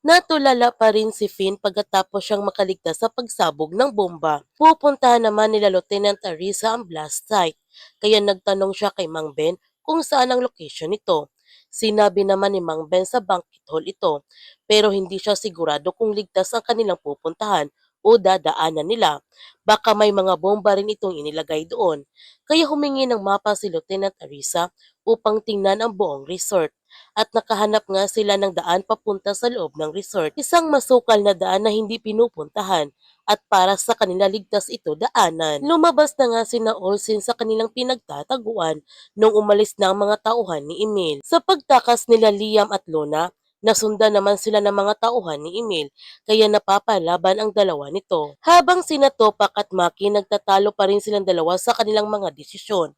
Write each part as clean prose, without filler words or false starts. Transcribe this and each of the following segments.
Natulala pa rin si Finn pagkatapos siyang makaligtas sa pagsabog ng bomba. Pupuntahan naman nila Lieutenant Arisa ang blast site, kaya nagtanong siya kay Mang Ben kung saan ang location nito. Sinabi naman ni Mang Ben sa banquet hall ito, pero hindi siya sigurado kung ligtas ang kanilang pupuntahan o dadaanan nila. Baka may mga bomba rin itong inilagay doon. Kaya humingi ng mapa si Lieutenant Arisa upang tingnan ang buong resort at nakahanap nga sila ng daan papunta sa loob ng resort. Isang masukal na daan na hindi pinupuntahan at para sa kanila ligtas ito daanan. Lumabas na nga sina Olsen sa kanilang pinagtataguan nung umalis na ang mga tauhan ni Emil. Sa pagtakas nila Liam at Luna, nasundan naman sila ng mga tauhan ni Emil, kaya napapalaban ang dalawa nito. Habang sina Topak at Maki nagtatalo pa rin silang dalawa sa kanilang mga desisyon.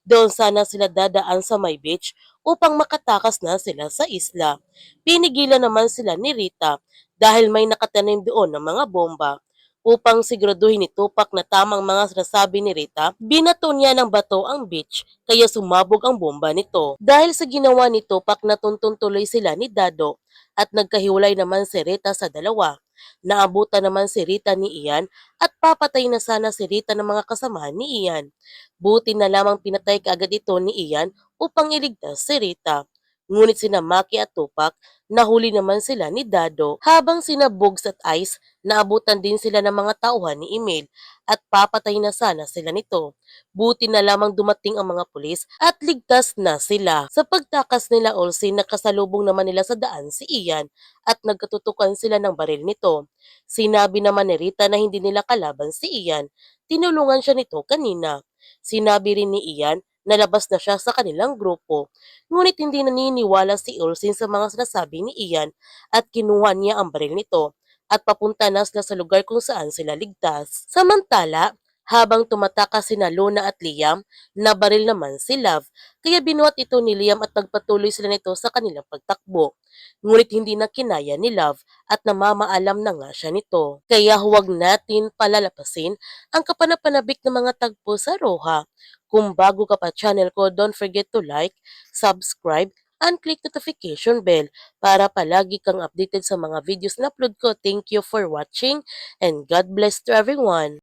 Doon sana sila dadaan sa may beach upang makatakas na sila sa isla. Pinigilan naman sila ni Rita dahil may nakatanim doon ng mga bomba. Upang siguraduhin ni Tupac na tamang mga sinasabi ni Rita, binato niya ng bato ang beach kaya sumabog ang bomba nito. Dahil sa ginawa ni Tupac natuntun tuloy sila ni Dado at nagkahiwalay naman si Rita sa dalawa. Naabutan naman si Rita ni Ian at papatay na sana si Rita ng mga kasamahan ni Ian. Buti na lamang pinatay kaagad ito ni Ian upang iligtas si Rita. Ngunit sina Maki at Tupac, nahuli naman sila ni Dado. Habang sina Bugs at Ice, naabutan din sila ng mga tauhan ni Emil at papatay na sana sila nito. Buti na lamang dumating ang mga pulis at ligtas na sila. Sa pagtakas nila Olsen, nakasalubong naman nila sa daan si Ian at nagkatutukan sila ng baril nito. Sinabi naman ni Rita na hindi nila kalaban si Ian. Tinulungan siya nito kanina. Sinabi rin ni Ian na labas na siya sa kanilang grupo. Ngunit hindi naniniwala si Olsen sa mga sinasabi ni Ian at kinuha niya ang baril nito at papunta na sila sa lugar kung saan sila ligtas. Samantala, habang tumataka sina Luna at Liam, nabaril naman si Love, kaya binuhat ito ni Liam at nagpatuloy sila nito sa kanilang pagtakbo. Ngunit hindi na kinaya ni Love at namamaalam na nga siya nito. Kaya huwag natin palalapasin ang kapanapanabik ng mga tagpo sa Roha. Kung bago ka pa channel ko, don't forget to like, subscribe, and click notification bell para palagi kang updated sa mga videos na upload ko. Thank you for watching and God bless to everyone.